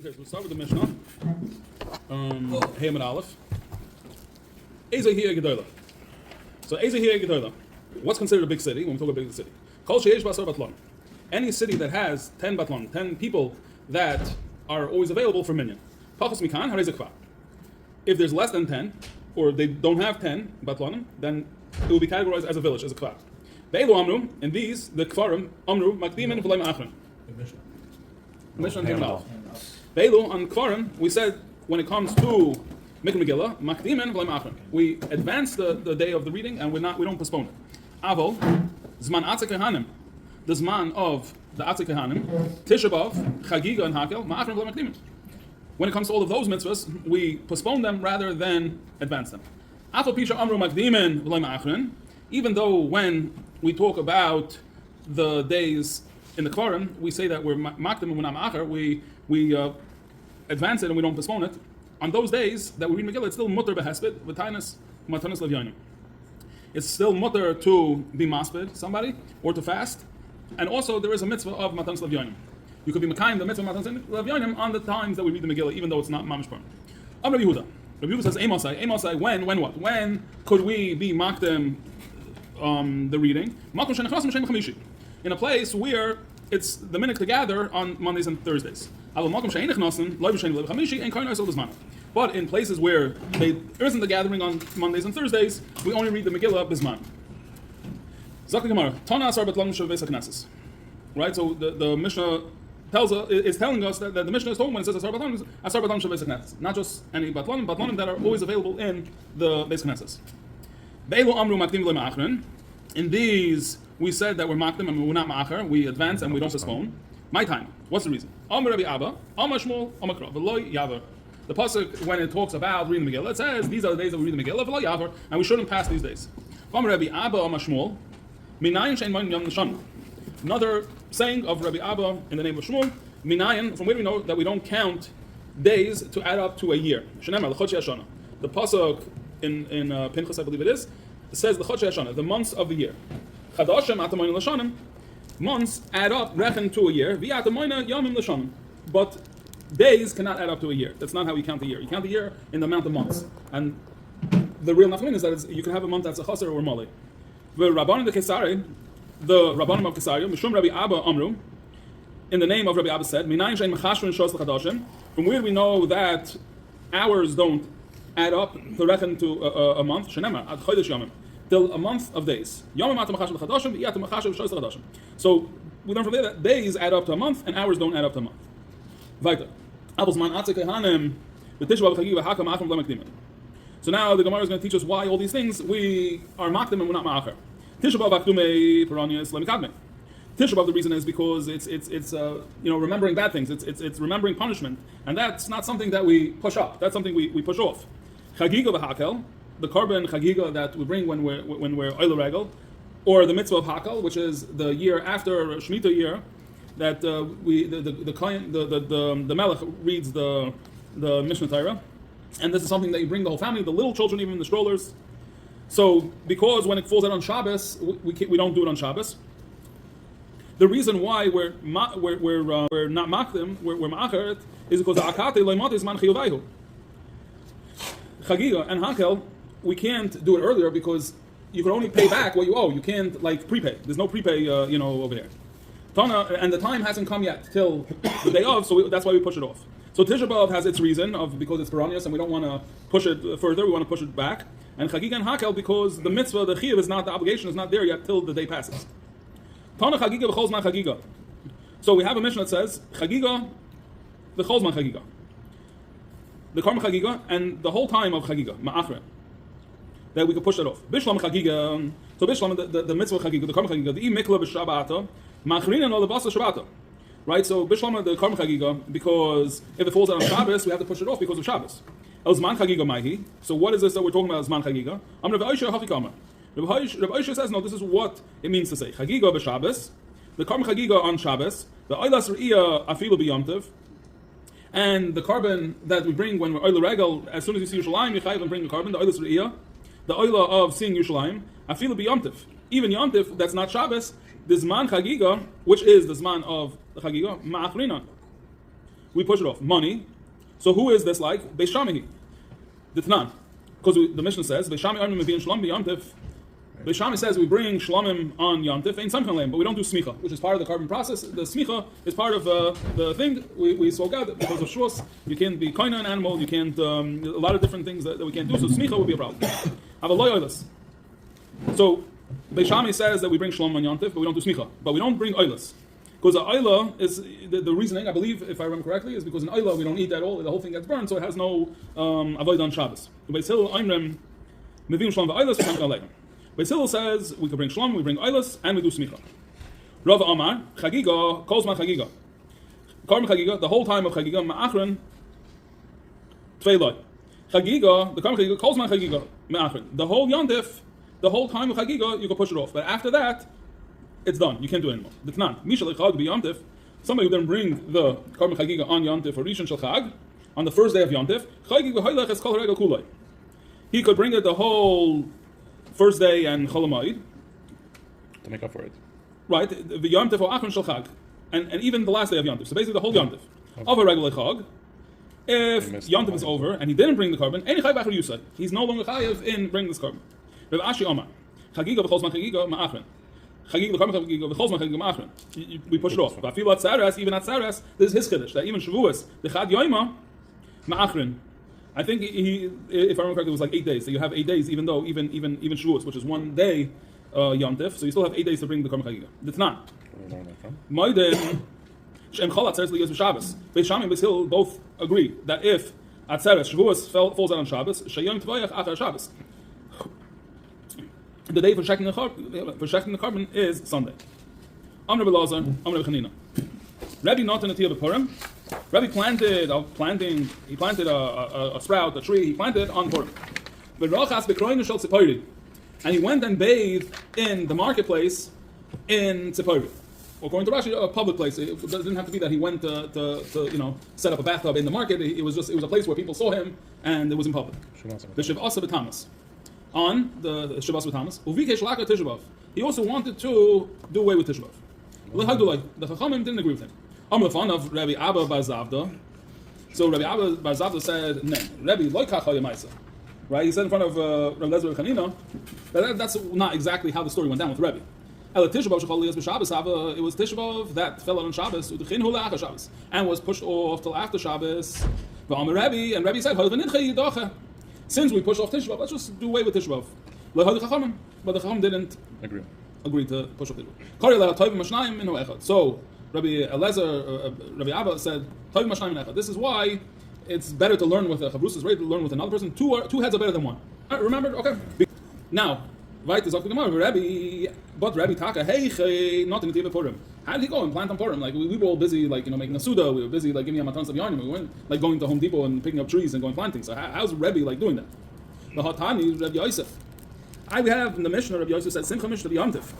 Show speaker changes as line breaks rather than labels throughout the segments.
Okay, so we'll start with the Mishnah. Hey Amid Aleph. Ezehiyah Gedola. So Ezehiyah Gedola. What's considered a big city when we talk about a big city? Kol sheyesh basar batlon. Any city that has 10 batlon, 10 people that are always available for minyan. Pachos mikan harei ze kvar. If there's less than 10, or they don't have 10 batlonim, then it will be categorized as a village, as a kvar. Be'elu amru, and these, the kvarim, amru, makdimin v'lay ma'achron. Mishnah and Aleph. Be'elu, on kvarim, we said, when it comes to Megila, makdimin v'lay ma'achron. We advance the day of the reading, and we don't postpone it. Avol, zman atzek kehanim, the zman of the atzek kehanim, Tisha B'Av, chagiga and hakel, ma'achron v'lay makdimin. When it comes to all of those mitzvahs, we postpone them rather than advance them. Even though when we talk about the days in the Kvarim, we say that we're makdim and we're not ma'acher, we advance it and we don't postpone it. On those days that we read Megillah, it's still mutter behesped, v'tainas matanas levyanim. It's still mutter to be masped somebody, or to fast, and also there is a mitzvah of matanas levyanim. You could be Mekayim the mitzvah matan levyanim on the times that we read the Megillah, even though it's not mamish burn. Rabbi Yehuda. Rabbi Yehuda says, Amosai, when what? When could we be makdim the reading? In a place where it's the minute to gather on Mondays and Thursdays. But in places where there isn't the gathering on Mondays and Thursdays, we only read the Megillah bisman. Zakti Gemara, Tana asar batlanim shavei saknasis. Right, so the Mishnah is telling us that the Mishnah is talking when it says asar batlanim shavei saknasis, not just any batlanim that are always available in the Beis Knesses. Be'elu amru makdim v'lo ma'achrin. In these, we said that we're makdim and we're not ma'acher. We advance and we don't postpone. My time. What's the reason? Amar Rabbi Abba, Amar Shmuel, Amar Kra, v'lo yaver. The pasuk when it talks about reading the Megillah, it says these are the days that we read the Megillah, v'lo yaver, and we shouldn't pass these days. Amar Rabbi Abba, Amar Shmuel, minayin shein ma'in yom neshama. Another saying of Rabbi Abba in the name of Shmuel, minayin, from where we know that we don't count days to add up to a year. Shenemar l'chodshei hashana. The pasuk in Pinchas, I believe it says the chodshei hashana, the months of the year. Chadashim atamoyin l'shanim, months add up, reckon to a year. V'atamoyin yomim l'shanim, but days cannot add up to a year. That's not how you count the year. You count the year in the amount of months, and the real nafkamin is that you can have a month that's a chaser or mali. The Rabbanim of Kesari, Mishum Rabbi Abba Amru, in the name of Rabbi Abba said, Minayin shein mechashrin shos l'chadashim. From where we know that hours don't add up to reckon to a month. Shenema ad chodesh yomim, till a month of days. Yomim atam mechashrin l'chadashim, v'yatam mechashrin shos l'chadashim. So we learn from there that days add up to a month and hours don't add up to a month. Weiter. Abos man atzek kehanim v'tish b'av chagi v'hakam ma'achim v'lo makdimin. So now the Gemara is going to teach us why all these things we are makdim and we're not ma'acher. Tisha B'Av akdumei peronius lemikadmei. Tisha B'Av, the reason is because it's remembering bad things. It's remembering punishment, and that's not something that we push up. That's something we push off. Chagiga v'hakel, the korban chagiga that we bring when we're oil regel, or the mitzvah of hakel, which is the year after Shemitah year, that the melech reads the Mishnah Torah. And this is something that you bring the whole family, the little children, even the strollers. So, because when it falls out on Shabbos, we don't do it on Shabbos. The reason why we're not makdim, we're ma'acher, is because the akate loymot is man chiyuvayhu. Chagiga and hakel, we can't do it earlier because you can only pay back what you owe. You can't prepay. There's no prepay, over here. Tana, and the time hasn't come yet till the day of, so that's why we push it off. So Tisha B'Av has its reason because it's peronius and we don't want to push it further, we want to push it back. And Chagiga and Hakel because the mitzvah, the chiyuv is not, the obligation is not there yet till the day passes. Tana Chagiga v'chol zman Chagiga. So we have a Mishnah that says Chagiga v'chol zman Chagiga. The karma Chagiga and the whole time of Chagiga, ma'achre. That we could push that off. Bishlam Chagiga, so Bishlam, the mitzvah Chagiga, the karma Chagiga, the Mikla b'Shabbato, ma'achrinan lo lebasa Shabbato. Right, so Bishlama the Karma Chagiga, because if it falls out on Shabbos, we have to push it off because of Shabbos. El Zman Chagiga Maihi. So what is this that we're talking about? Zman Chagiga. Rav Aisha Hachikama. Rav Aisha says no. This is what it means to say Chagiga b'Shabbos, the Karma Chagiga on Shabbos, the Oilas Re'iyah Afilu b'Yomtiv, and the carbon that we bring when we're Oila Regel. As soon as you see Yerushalayim, you chayav and bring the carbon, the Oilas Re'iyah, the Oila of seeing Yerushalayim, Afilu b'Yomtiv. Even Yomtiv, that's not Shabbos. The Zman Chagiga, which is the Zman of the Chagiga, Ma'achrina. we push it off. Money. So who is this like? Beis Shammai. Ditnan. Because the Mishnah says, Beis Shammai Arnim Mevi'in Shlom B'Yontif. Beis Shammai says we bring Shlomim on Yontif, ain't Samchan Leim, but we don't do Smicha, which is part of the carbon process. The Smicha is part of the thing we spoke out because of Shavuos. You can't be koina an animal, you can't, a lot of different things that we can't do, so Smicha would be a problem. Have a loy oilas. So, Beis Shammai says that we bring Shlom on Yontif, but we don't do Smicha. But we don't bring oilas. Because the oila is, the reasoning, I believe, if I remember correctly, is because in oila we don't eat at all, the whole thing gets burned, so it has no avoid on Shabbos. Beis Hillel Oimrem Mevi'in Shlom v'oilas v'Samchan Leim. Beis Hillel says we can bring shlom, we bring oilas, and we do smicha. Rav Amar chagiga calls my chagiga. Karm chagiga the whole time of chagiga ma'achron tveiloi. Chagiga the karm chagiga calls my chagiga ma'achron. The whole yontif, the whole time of chagiga you can push it off, but after that it's done. You can't do it anymore. Ditnan mishal chag be yontif. Somebody who then bring the karm chagiga on yontif or rishon shel chag on the first day of yontif. Chagig v'hoylech es kol regel kuloi. He could bring it the whole first day and Cholamayid
to make up for it,
right? The Yom Tov or Achron Shel Chag, and even the last day of Yom Tov. So basically, the whole Yom Tov of a regular Chag. If Yom Tov is over and he didn't bring the carbon, any Chayv Achar Yusay, he's no longer Chayiv in bringing this carbon. Rav Ashi Omar, Chagiga v'Cholz Man Chagiga Ma'achron, Chagiga v'Carbon Chagiga v'Cholz Man Chagiga Ma'achron. We push it off. But Afilu at Saras, even at Saras, this is his chiddush that even Shavuos the Chad Yoima Ma'achron. I think if I remember correctly, it was like 8 days. So you have 8 days, even though even Shavuos, which is 1 day Yom Tov, so you still have 8 days to bring the Karm Chagiga. That's not. Moiden Shem Chol Atzeres Liyos B'Shabbos. Beis Shammai and Beis Hillel both agree that if Atzeres Shavuos falls out on Shabbos, Sheyom Tvoyach Achar Shabbos. The day for checking the carbon is Sunday. Amr Belazar, Amr Chanina. Rabbi not in the Tiyah B'Purim. Rabbi planted a sprout, a tree, he planted on Purim. And he went and bathed in the marketplace in Tzipori. According to Rashi, a public place. It didn't have to be that he went to set up a bathtub in the market. It was a place where people saw him and it was in public. The Shivasa B'Tamas. On the Shivasa B'Tamas. Uvikesh Laka Tishabav. He also wanted to do away with Tishabav. The Chachamim didn't agree with him. Of Rabbi Abba Bar Zavda. So Rabbi Abba Bar Zavda said, "No, Rabbi loikach hayamaisa." Right? He said in front of Rabbi Lezer Chanina that's not exactly how the story went down with Rabbi. El Tishabav shechol liyos b'Shabbos. It was Tishabav that fell out on Shabbos, udechin hu le'achar Shabbos, and was pushed off till after Shabbos. V'amar Rabbi, and Rabbi said, since we pushed off Tishabav, let's just do away with Tishabav. But the Chacham didn't agree to push off Tishabav. So Rabbi Eliezer, Rabbi Abba said, this is why it's better to learn with a Chavrus, it's better to learn with another person. Two heads are better than one. Remember? Okay. Now, right is but Rabbi Taka, hey, not in the Purim. How did he go and plant on Purim? Like we were all busy, making a Suda. We were busy, giving him a tons of yarn. We weren't going to Home Depot and picking up trees and going planting. So how's Rabbi doing that? The Hatani, Rabbi Yosef. We have in the Mishnah, Rabbi Yosef says Simcha Mishnah Yontif.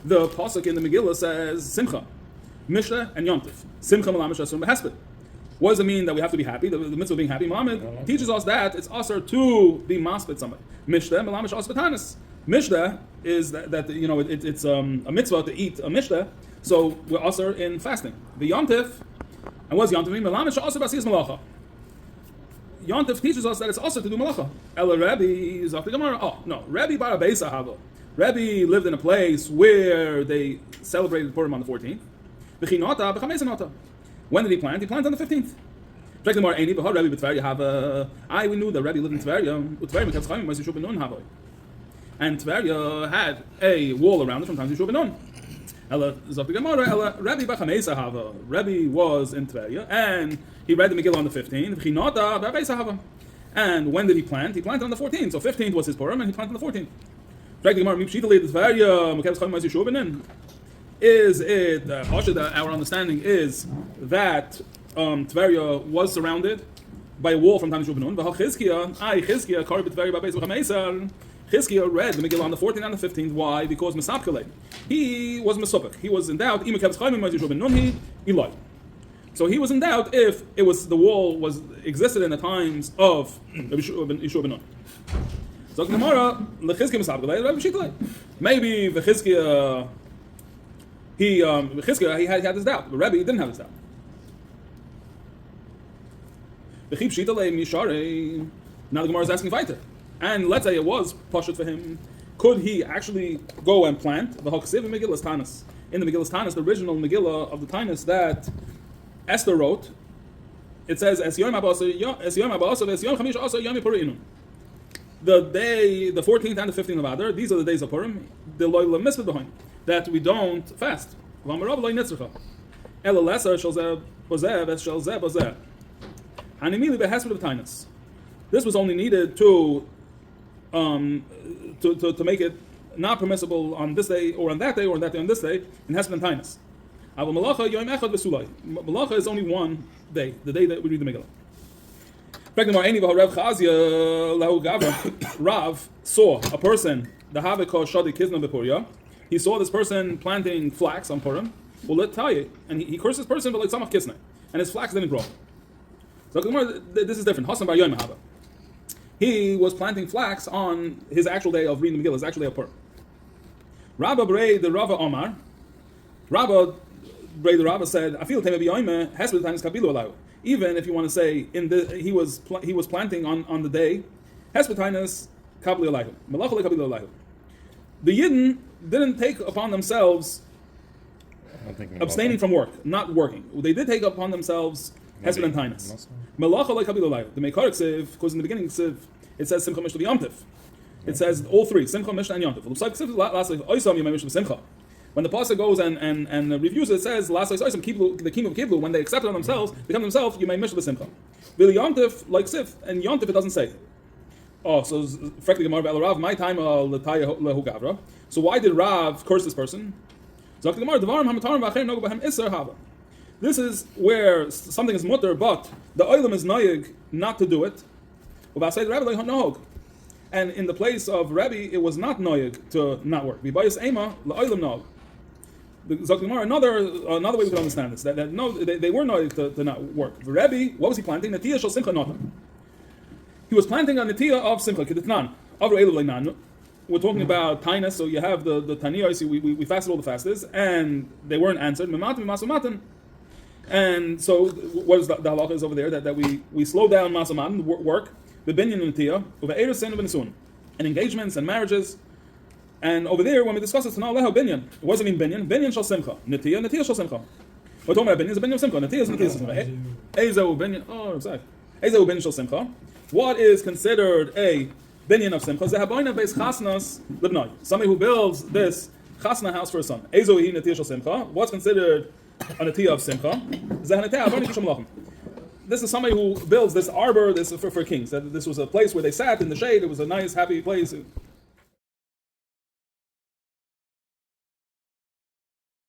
The pasuk in the Megillah says Simcha. Mishnah and Yontif. Simcha Malamish Asur Behesped. What does it mean that we have to be happy? The mitzvah of being happy. Muhammad teaches us that it's asur to be masped somebody. Mishnah Malamish Asbetanis. Mishnah is that it's a mitzvah to eat a mishnah, so we're asur in fasting. The Yontif, and what does Yontif mean? Malamish Asur Basiyas Malacha. Yontif teaches us that it's asur to do malacha. Ela Rabbi Zakti Gemara. Oh no, Rabbi Bar Abeisa Hava. Rabbi lived in a place where they celebrated Purim on the 14th. When did he plant? He planted on the 15th. We knew that Rabbi lived in Tveria. And Tveria had a wall around it from times Yeshua ben Nun. Rabbi was in Tveria and he read the Megillah on the 15th. And when did he plant? He planted on the 14th. So 15th was his Purim and he planted on the 14th. Is it our understanding is that Tveria was surrounded by a wall from time Yeshua ben Nun. Chizkiah read the Megillah on the 14th and the 15th. Why? Because Mesapkele. He was Mesupik. He was in doubt. So he was in doubt if it was the wall existed in the times of Yeshua ben Nun. So Gemara, maybe the Chizkiah he had his doubt, but Rabbi didn't have his doubt. Now the Gemara is asking weiter. And let's say it was pashut for him. Could he actually go and plant the Haksiv in Megillas Tanis? In the Megillas Tanis, the original Megillah of the Tanis that Esther wrote, it says, Es Yom Abasa, Es Yom Abasa, Es Yom Chamish Asa, Yom Purim. The day, the 14th and the 15th of Adar, these are the days of Purim, the loyal mitzvah behind, that we don't fast. Ela lesser shall zeb, bozev, es shall zeb, bozev. Hanimili behesped of Tanis. This was only needed to make it not permissible on this day or on that day or on that day on this day in Hesped and Tainus. Aval Malacha Yom Echad V'Sulai. Malacha is only one day, the day that we read the Megillah. Rav saw a person, the Havik Shadi Kizna B'Puria. He saw this person planting flax on Purim. Well, let tell you, and he cursed this person, but like Samach Kisne, and his flax didn't grow. So this is different. Hasan Bar Yom Hava. He was planting flax on his actual day of reading the Megillah, his actual day of Purim. Rabba Brei the Rava Omar, Rabba Brei the Rava said, "I feel Teimabiyoime has with the times kabilu alayu." Even if you want to say he was planting on the day, has with times kabilu alayu, malachale kabilu alayu. The Yidden didn't take upon themselves abstaining from work, not working. They did take upon themselves hesed and tainus. Malachale kabilu alayu. The Meikarik Siv, because in the beginning Siv it says Simcha Mishla Yomtiv. It says all three, Simcha, Mishnah, and Yontif. When the pasuk goes and reviews it, says the king of Kiblu, when they accept it on themselves, become themselves, you may Mishnah the Simcha. Vili Yontif, like Sif, and Yontif it doesn't say. Oh, so frankly, Gemara B'El Rav, my time L'Taya Lehu Gavra. So why did Rav curse this person? This is where something is mutter, but the oilam is noyig not to do it. And in the place of Rabbi, it was not noyig to not work. Another way we can understand this, that no, they were noyig to not work. Rabbi, what was he planting? Natiyah shel simcha nota. He was planting a natiyah of simcha keditnan. We're talking about tainus, so you have the taniyah. So we fasted all the fasts, and they weren't answered. And so, what is the halacha is over there that we slow down masamatan work. The binyan and natiyah, over erusin and nisun, and engagements and marriages, and over there when we discuss it, now leho binyan. What does it mean binyan? Binyan shall simcha, natiyah shall simcha. We're talking about binyan is a binyan of simcha, natiyah is simcha. Ezo binyan, oh exactly. Ezo binyan shall simcha. What is considered a binyan of simcha? Zehabayna beis chasnas libnai. Somebody who builds this chasna house for a son. Ezo hi natiyah shall simcha. What's considered a natiyah of simcha? Zehanatiyah abayna kisham lachem. This is somebody who builds this arbor. This for kings. That this was a place where they sat in the shade. It was a nice, happy place.